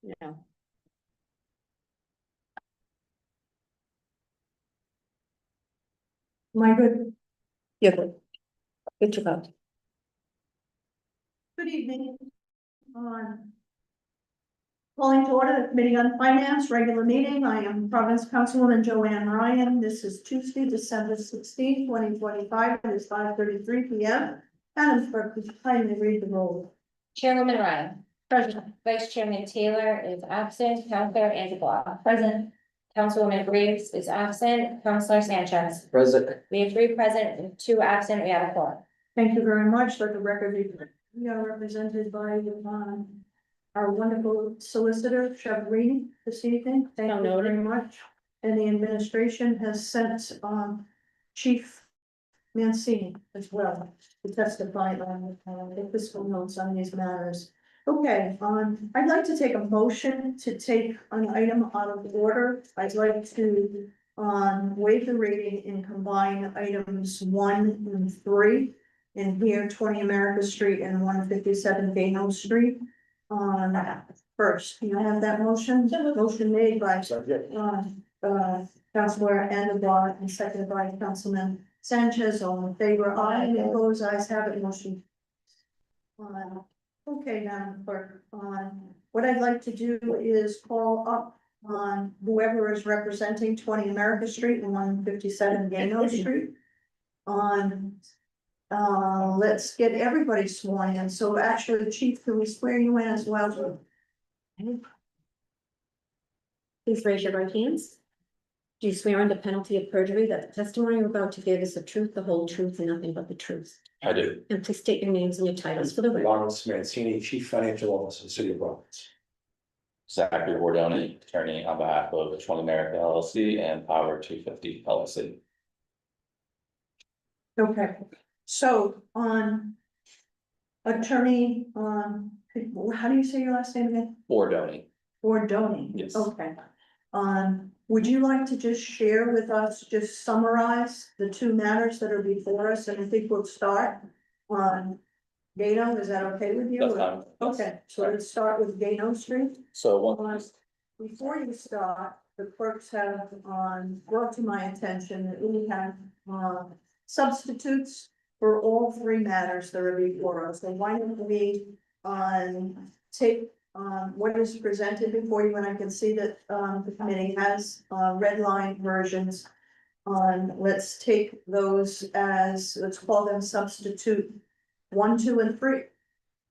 Yeah. Am I good? Yeah, good. Good to go. Good evening. Calling to order the Committee on Finance, regular meeting. I am Providence Councilwoman Joanne Ryan. This is Tuesday, December 16, 2025. It is 5:33 p.m. Madam Clerk, would you kindly read the roll? Chairwoman Ryan. Present. Vice Chairman Taylor is absent. Counselor Angela. Present. Councilwoman Graves is absent. Counselor Sanchez. Present. We have 3 present and 2 absent. We have a quorum. Thank you very much. Let the record be, we are represented by our wonderful solicitor, Shabreen, this evening. Thank you very much. And the administration has sent Chief Mancini as well to testify on the fiscal notes on these matters. Okay, I'd like to take a motion to take an item out of order. I'd like to waive the reading and combine items 1 and 3 in here, 20 America Street and 157 Gayno Street. First, can I have that motion? Motion made by Councilor Andujar and seconded by Councilman Sanchez. All in favor? Aye. Any opposed? Ayes have it. Motion. Okay, Madam Clerk. What I'd like to do is call up whoever is representing 20 America Street and 157 Gayno Street. Let's get everybody sworn in. So actually, the Chief, can we swear you in as well? Please raise your right hands. Do you swear under penalty of perjury that the testimony you're about to give is the truth, the whole truth, and nothing but the truth? I do. And please state your names and your titles for the record. Lawrence Mancini, Chief Financial Officer, of the City of Providence. Zachary Bordoni, attorney on behalf of the 20 America LLC and Power 250 LLC. Okay, so attorney, how do you say your last name again? Bordoni. Bordoni. Yes. Okay. Would you like to just share with us, just summarize the 2 matters that are before us? And I think we'll start on Gayno. Is that okay with you? That's fine. Okay, so let's start with Gayno Street. So one, Before you start, the clerks have brought to my attention that we have substitutes for all 3 matters that are before us. So why don't we take what is presented before you, and I can see that the committee has red line versions. Let's take those as, let's call them substitute 1, 2, and 3.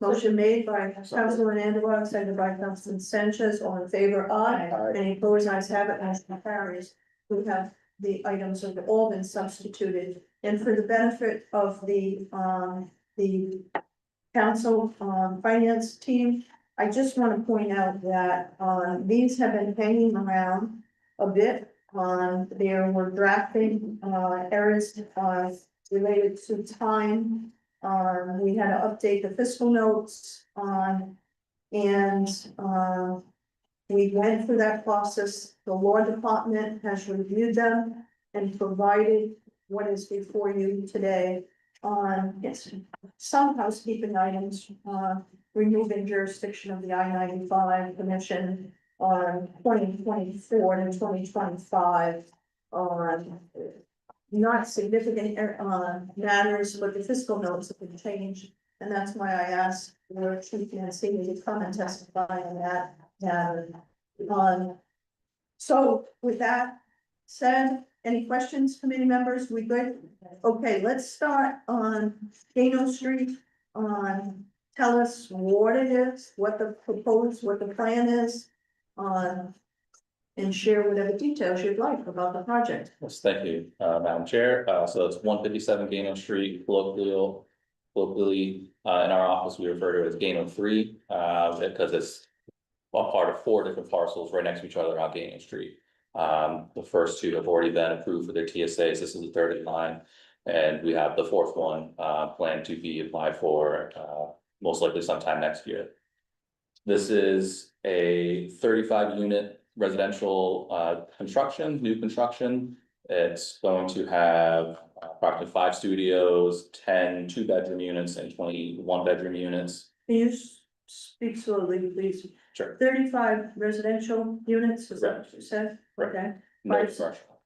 Motion made by Councilman Andujar, seconded by Councilman Sanchez. All in favor? Aye. Aye. Any opposed? Ayes have it. Motion carries. We have the items have all been substituted, and for the benefit of the council finance team, I just want to point out that these have been hanging around a bit. There were drafting errors related to time. We had to update the fiscal notes and we went through that process. The law department has reviewed them and provided what is before you today. Yes, some housekeeping items, removing jurisdiction of the I-95 Commission on 2024 to 2025. Not significant matters, but the fiscal notes have been changed. And that's why I asked the Chief Mancini to come and testify on that matter. So with that said, any questions, committee members? We good? Okay, let's start on Gayno Street. Tell us what it is, what the plan is, and share whatever details you'd like about the project. yes, thank you, Madam Chair. So it's 157 Gayno Street, colloquially, in our office, we refer to it as Gayno 3, because it's a part of 4 different parcels right next to each other on Gayno Street. The first 2 have already been approved for their TSAs. This is the 3rd in line. And we have the 4th one planned to be applied for most likely sometime next year. This is a 35 unit residential construction, new construction. It's going to have approximately 5 studios, 10 2-bedroom units, and 20 1-bedroom units. Can you speak slowly, please. Sure. 35 residential units, is that what you said? Correct. Okay, No Right. commercial,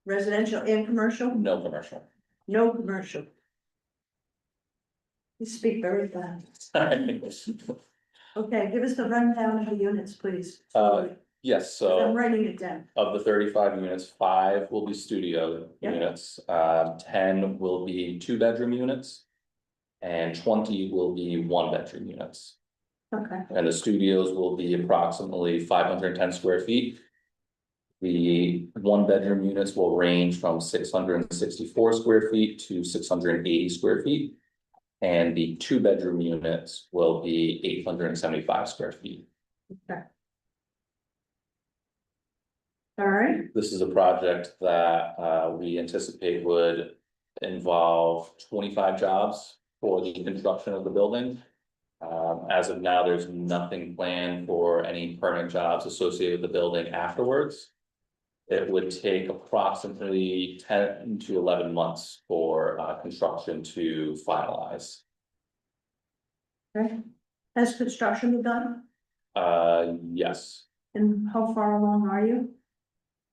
residential and commercial? no commercial. No commercial. You speak very fast. Okay, give us the rundown of the units, please. Yes, 'Cause I'm so writing it down. of the 35 units, 5 will be studio Yep. units, 10 will be 2-bedroom units. And 20 will be 1-bedroom units. Okay, And the studios will be approximately 510 square feet. The 1-bedroom units will range from 664 square feet to 680 square feet. And the 2-bedroom units will be 875 square feet. all right, This is a project that we anticipate would involve 25 jobs for the construction of the building. As of now, there's nothing planned for any permanent jobs associated with the building afterwards. It would take approximately 10 to 11 months for construction to finalize. okay. Has construction been done? Yes, And how far along are you?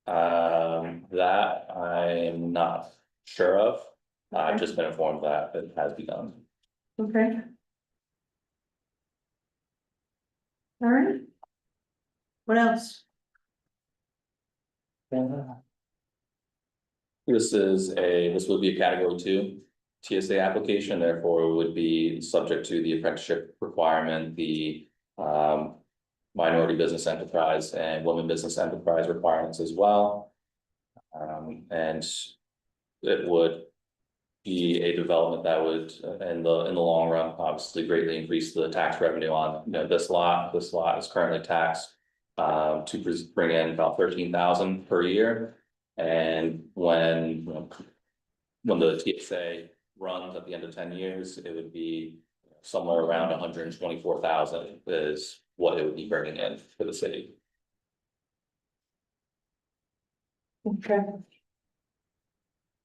that I am not sure of. I've just been informed that it has begun. Okay. All right. What else? This would be a category 2 TSA application, therefore it would be subject to the apprenticeship requirement, the minority business enterprise and women business enterprise requirements as well. And it would be a development that would, in the long run, obviously greatly increase the tax revenue on, this lot. This lot is currently taxed to bring in about 13,000 per year. And when the TSA runs at the end of 10 years, it would be somewhere around 124,000 is what it would be bringing in for the city. Okay.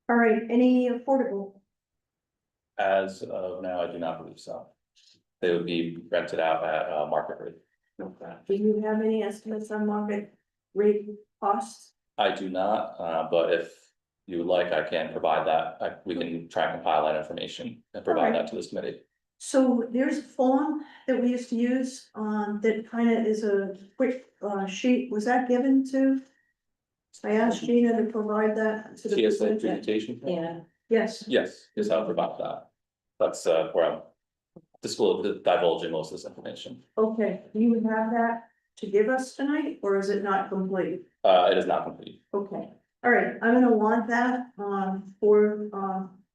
All right, any affordable? As of now, I do not believe so. They would be rented out at market rate. Okay. Do you have any estimates on market rate costs? I do not, but if you would like, I can provide that. We can try and compile that information and provide that to this committee. So there's a form that we used to use, that kind of is a quick, sheet, was that given to? I asked Gina to provide that to the. TSA presentation? Yeah. Yes, Yes, I'll provide that. That's where I'm divulging most of this information. okay, do you have that to give us tonight, or is it not complete? It is not complete. Okay, all right, I'm gonna want that, for,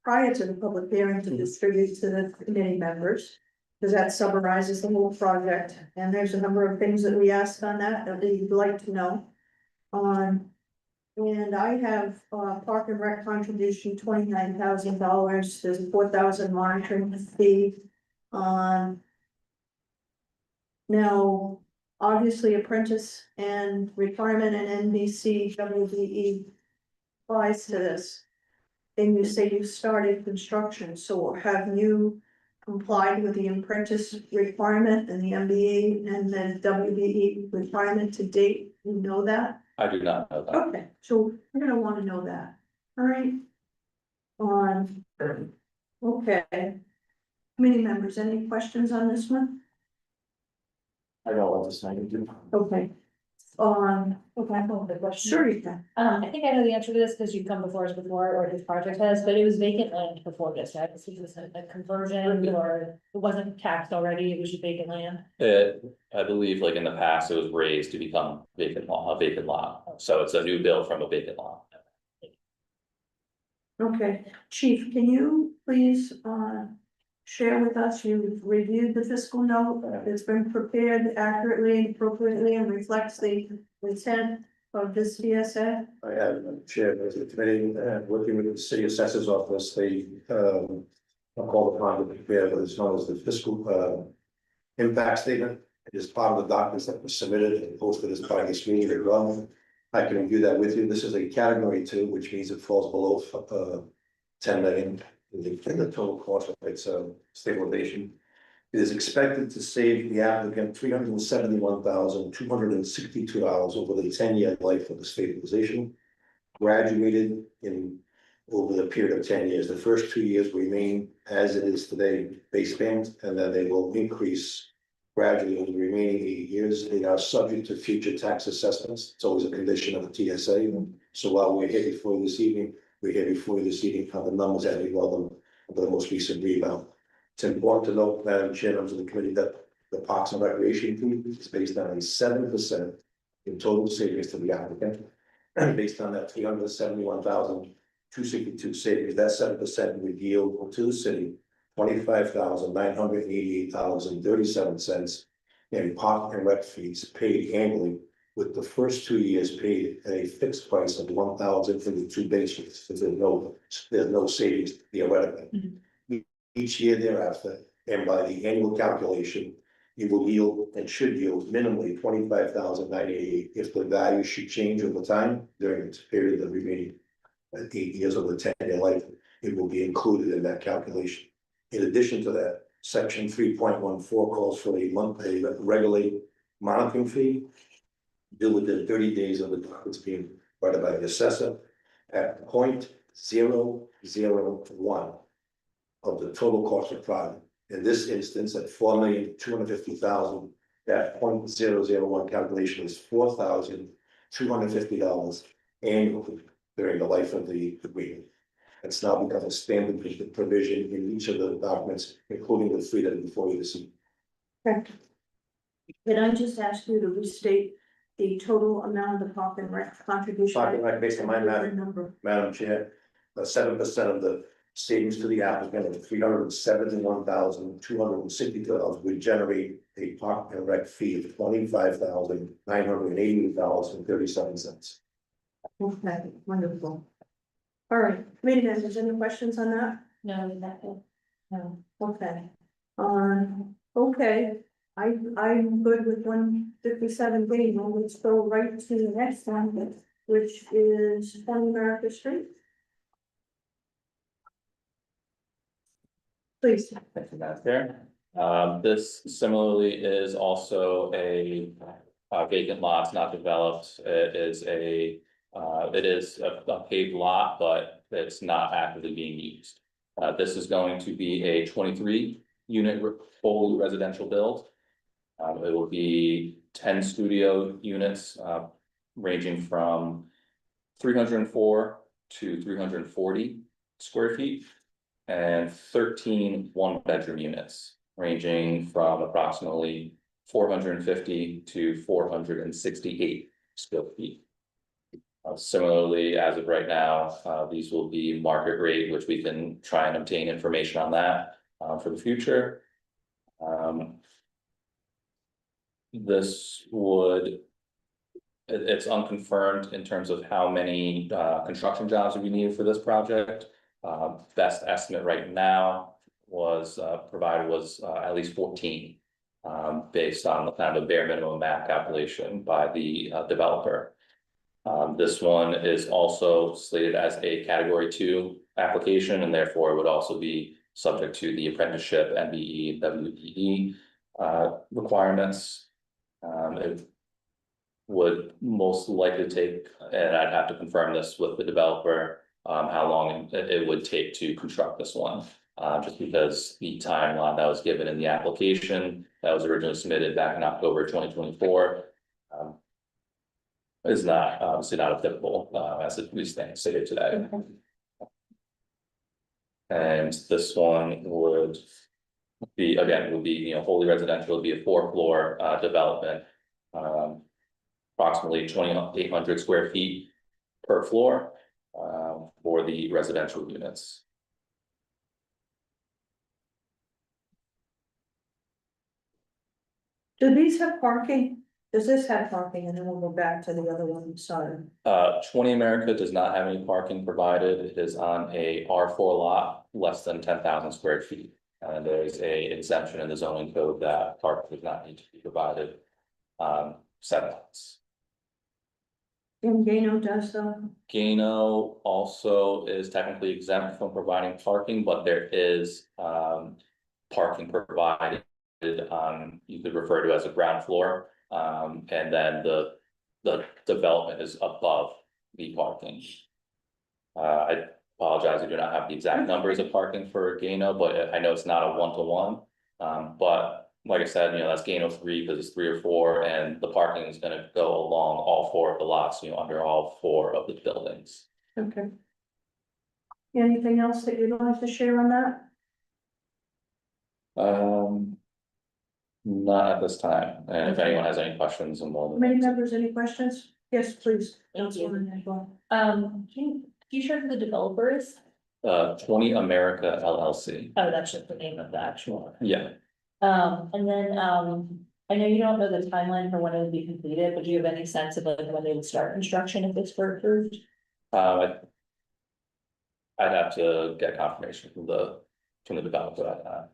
prior to the public hearing to distribute to the committee members. Because that summarizes the whole project, and there's a number of things that we asked on that we'd like to know. And I have, park and rec contribution, $29,000, there's a 4,000 monitoring fee. Now, obviously apprentice and requirement and NBC, WBE applies to this. And you say you started construction, so have you complied with the apprentice requirement and the MBA and the WBE requirement to date? You know that? I do not know that. Okay, so we're gonna wanna know that, all right? Okay. Committee members, any questions on this one? I don't want to say anything. Okay. Okay, I have a question. Sure you can. I think I know the answer to this because you've come before us before, or this project has, but it was vacant land before this, right? This was a conversion, or it wasn't taxed already, it was just vacant land. I believe like in the past, it was raised to become a vacant lot. So it's a new build from a vacant lot. Okay, Chief, can you please, share with us, you've reviewed the fiscal note, it's been prepared accurately and appropriately and reflects the intent of this CSA? I have chaired as a committee, working with the city assessors office, they, are called upon to prepare what is known as the fiscal, impact statement. It is part of the documents that were submitted and posted as part of this meeting as well. I can review that with you. This is a category 2, which means it falls below 10 million. In the total cost of its stabilization. It is expected to save the applicant $371,262 over the 10-year life of the stabilization. Graduated in over the period of 10 years. The first 2 years remain as it is today, base band, and then they will increase gradually over the remaining 8 years. They are subject to future tax assessments. It's always a condition of the TSA. So while we're here before you this evening, we're here before you this evening on the numbers that we know them for the most recent rebound. It's important to note, Madam Chair, members of the committee, that the Parks and Recreation fee is based on a 7% in total savings to the applicant. Based on that $371,262 savings, that 7% would yield to the city $25,988.37 in park and rec fees paid annually, with the first 2 years paid at a fixed price of $1,000 for the 2 base years. So there's no savings theoretically. Each year thereafter, and by the annual calculation, it will yield and should yield minimally $25,988 if the value should change over time during the period of the remaining 8 years of the 10-year life. It will be included in that calculation. In addition to that, section 3.14 calls for a monthly regulated monitoring fee due within 30 days of the documents being provided by the assessor at 0.001 of the total cost of project. In this instance, at $4,250,000, that 0.001 calculation is $4,250 annually during the life of the agreement. It's now become a standard provision in each of the documents, including the 3 that are before you this evening. Correct. Can I just ask you to restate the total amount of the park and rec contribution? Park and rec, based on my math, number. Madam Chair, 7% of the savings to the applicant of $371,260 would generate a park and rec fee of $25,980.37. Okay, wonderful. All right, committee members, any questions on that? No, nothing. No. Okay. Okay, I'm good with 157 B. Well, let's go right to the next one, which is 20 America Street. Please. Thank you, Madam Chair. This similarly is also a vacant lot, it's not developed. It is a paved lot, but it's not actively being used. This is going to be a 23 unit fully residential build. It will be 10 studio units, ranging from 304 to 340 square feet. And 13 one-bedroom units, ranging from approximately 450 to 468 square feet. Similarly, as of right now, these will be market rate, which we can try and obtain information on that for the future. It's unconfirmed in terms of how many construction jobs would be needed for this project. Best estimate right now was provided was at least 14, based on the kind of bare minimum math calculation by the developer. This one is also slated as a category 2 application, and therefore it would also be subject to the apprenticeship, MBE, WEE requirements. It would most likely take, and I'd have to confirm this with the developer, how long it would take to construct this one. Just because the timeline that was given in the application that was originally submitted back in October 2024 is not obviously not applicable as it we stand stated today. And this one would be, again, would be, wholly residential, would be a 4-floor development, approximately 2,800 square feet per floor for the residential units. Do these have parking? Does this have parking? And then we'll go back to the other one, sorry. 20 America does not have any parking provided. It is on a R4 lot, less than 10,000 square feet. And there's a exemption in the zoning code that parking does not need to be provided 7 lots. And Gano does though? Gano also is technically exempt from providing parking, but there is parking provided you could refer to as a ground floor, and then the development is above the parking. I apologize, I do not have the exact numbers of parking for Gano, but I know it's not a one-to-one. But like I said, that's Gano 3 because it's 3 or 4, and the parking is gonna go along all 4 of the lots, under all 4 of the buildings. Okay. Anything else that you'd like to share on that? Not at this time, and if anyone has any questions, I'm more than. Committee members, any questions? Yes, please. Thank you. Councilwoman Nicole. Can you share who the developer is? 20 America LLC, Oh, that's just the name of the actual. yeah. And then, I know you don't know the timeline for when it would be completed, but do you have any sense of like when they would start construction if this were approved? I'd have to get confirmation from the developer.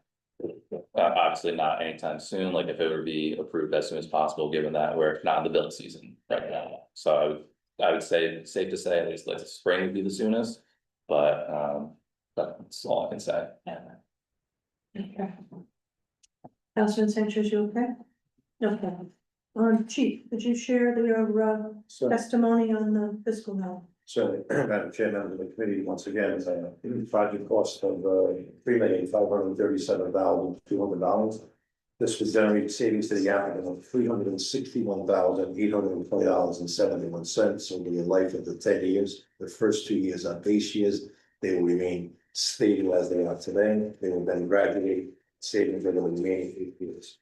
Obviously not anytime soon, like if it would be approved as soon as possible, given that we're not in the build season right now. So I would say, safe to say, at least like spring would be the soonest, but that's all I can say. Okay. Councilman Sanchez, you okay? Okay. Chief, could you share your So, testimony on the fiscal note? so, Madam Chair, members of the committee, once again, the project cost of $3,537,200. This would generate savings to the applicant of $361,820.71 over the life of the 10 years. The first 2 years are base years. They will remain stable as they are today. They will then graduate savings over the remaining 8 years.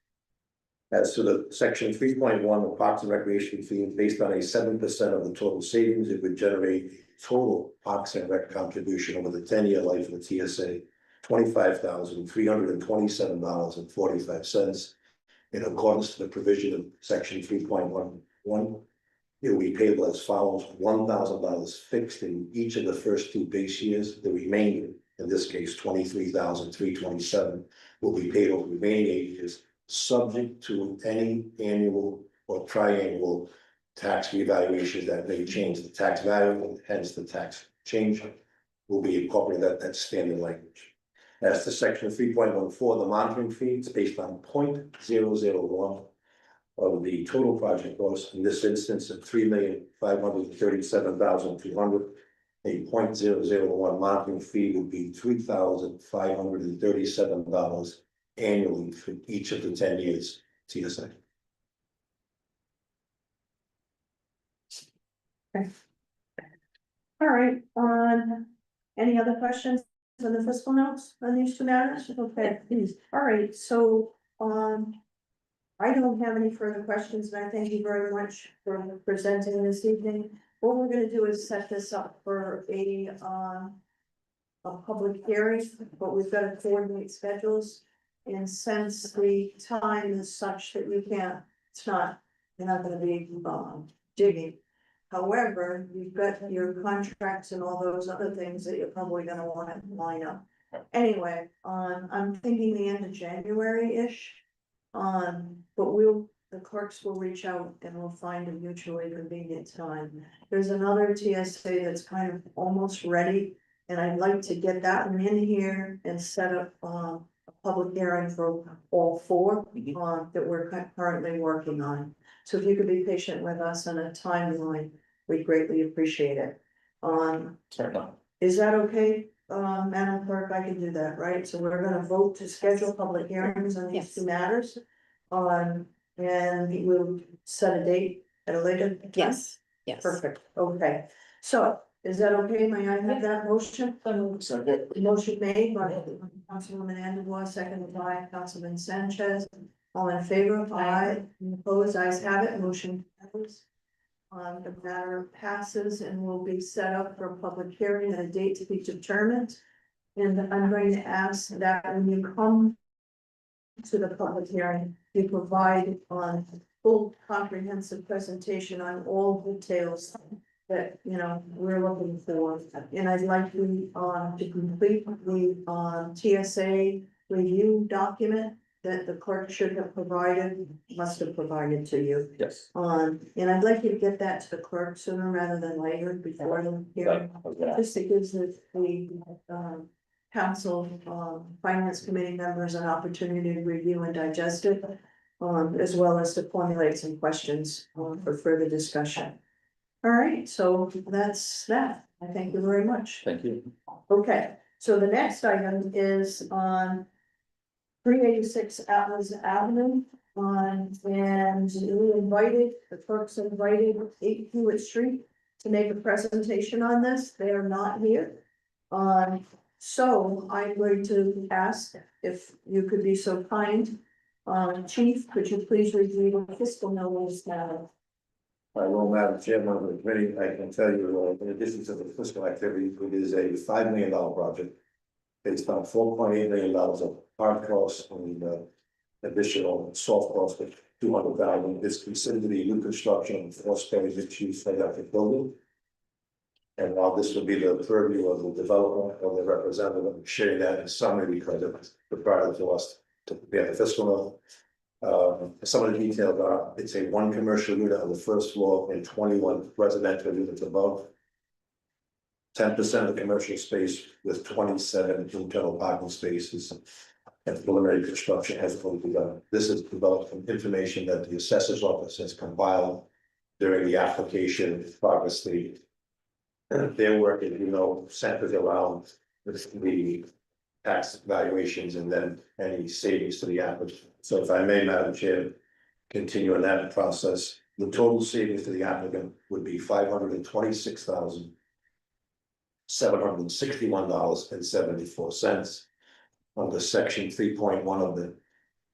As to the section 3.1 of Parks and Recreation fee, based on a 7% of the total savings, it would generate total Parks and Rec contribution over the 10-year life of the TSA, $25,327.45. In accordance to the provision of section 3.11, it will be payable as follows: $1,000 fixed in each of the first 2 base years. The remainder, in this case, $23,327, will be paid over the remaining 8 years, subject to any annual or triannual tax revaluations that may change the tax value, and hence the tax change will be incorporated that standard language. As to section 3.14, the monitoring fee is based on 0.001 of the total project cost, in this instance of $3,537,200. A 0.001 monitoring fee would be $3,537 annually for each of the 10 years TSA. All right, any other questions on the fiscal notes on these 2 matters? Okay, all right, so, I don't have any further questions, and I thank you very much for presenting this evening. What we're gonna do is set this up for a public hearing, but we've got to coordinate schedules. And since the time is such that you can't, you're not gonna be, digging. However, you've got your contracts and all those other things that you're probably gonna wanna line up. Anyway, I'm thinking the end of January-ish. But the clerks will reach out and we'll find a mutually convenient time. There's another TSA that's kind of almost ready, and I'd like to get that one in here and set up, a public hearing for all 4, that we're currently working on. So if you could be patient with us on a timeline, we greatly appreciate it. Certainly. Is that okay, Madam Clerk? I can do that, right? So we're gonna vote to schedule public hearings on these Yes. 2 matters. And we'll set a date at a later time? Yes, yes. Perfect, okay. So, is that okay? May I have that motion? Motion made by Councilwoman Andujar, seconded by Councilman Sanchez. All in favor? Aye. Opposed? Ayes have it. Motion carries. The matter passes and will be set up for a public hearing and a date to be determined. And I'm going to ask that when you come to the public hearing, you provide on full comprehensive presentation on all details that, we're looking for. And I'd like you, to complete the, TSA review document that the clerk should have provided, must have provided to you. Yes. And I'd like you to get that to the clerk sooner rather than later, before the hearing. Just to give the council, finance committee members an opportunity to review and digest it. As well as to formulate some questions, for further discussion. All right, so that's that. I thank you very much. Thank you. Okay, so the next item is on 386 Atlas Avenue. And we invited, the clerks invited 8 Hewitt Street to make a presentation on this. They are not here. So I'm going to ask if you could be so kind. Chief, could you please review the fiscal notice now? Well, Madam Chairman of the committee, I can tell you, in addition to the fiscal activity, it is a $5 million project. Based on $4.8 million of hard costs and additional soft costs of $200,000. It's considered to be new construction of 4-story mixed-use electric building. And while this will be the purview of the developer or the representative, I'm sharing that in summary because it's required to us to prepare the fiscal note. Some of the details are, it's a 1 commercial unit on the first floor and 21 residential units above. 10% of the commercial space with 27 internal parking spaces. And preliminary construction has fully begun. This is developed from information that the assessor's office has compiled during the application progress stage. Their work, as you know, centers around the tax valuations and then any savings to the applicant. So if I may, Madam Chair, continue in that process, the total savings to the applicant would be $526,761.74 under section 3.1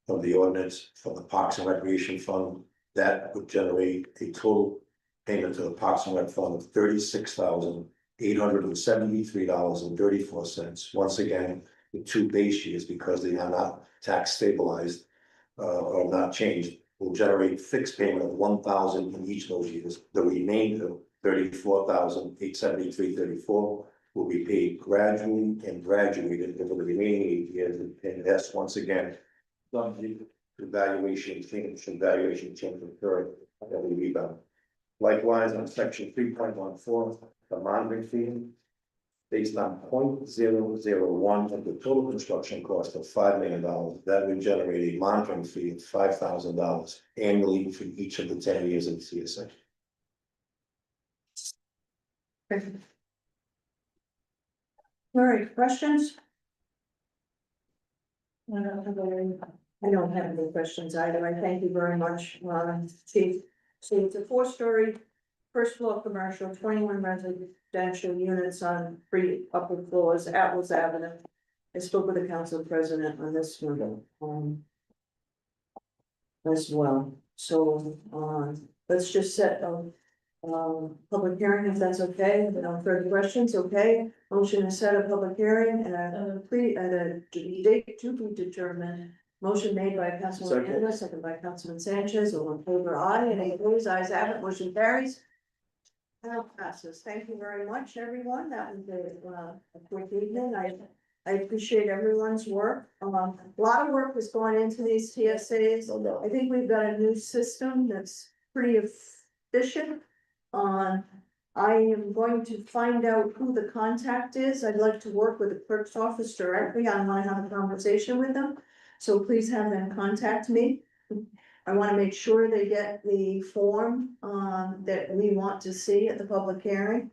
of the ordinance for the Parks and Recreation Fund. That would generate a total payment to the Parks and Rec Fund of $36,873.34. Once again, the 2 base years, because they are not tax stabilized or not changed, will generate fixed payment of $1,000 in each of those years. The remainder, $34,873.34, will be paid gradually and graduated over the remaining 8 years. And that's once again subject to valuation change occurring every rebound. Likewise, on section 3.14, the monitoring fee, based on 0.001 of the total construction cost of $5 million, that would generate a monitoring fee of $5,000 annually for each of the 10 years of the CSA. All right, questions? I don't have any questions either. I thank you very much, Chief. So it's a 4-story, first floor commercial, 21 residential units on 3 upper floors, Atlas Avenue. I spoke with the council president on this one, as well. So, let's just set a public hearing if that's okay. No further questions, okay? Motion to set a public hearing and a date to be determined. Motion made by Councilman Anderson, second by Councilman Sanchez. All in favor, aye. Any opposed? Ayes have it. Motion carries. Now passes. Thank you very much, everyone. That was a quick evening. I appreciate everyone's work. A lot of work has gone into these TSAs. I think we've got a new system that's pretty efficient. I am going to find out who the contact is. I'd like to work with the clerk's office directly. I want to have a conversation with them. So please have them contact me. I want to make sure they get the form that we want to see at the public hearing.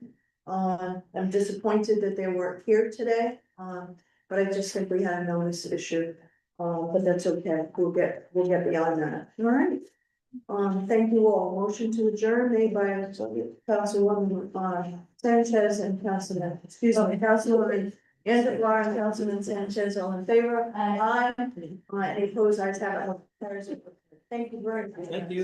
I'm disappointed that they weren't here today, but I just think we had a notice issue. But that's okay. We'll get beyond that. All right. Thank you all. Motion to adjourn made by Councilwoman Sanchez and Councilman Andrew and Councilman Sanchez, all in favor? Aye. Any opposed? Ayes have it. Thank you very much. Thank you.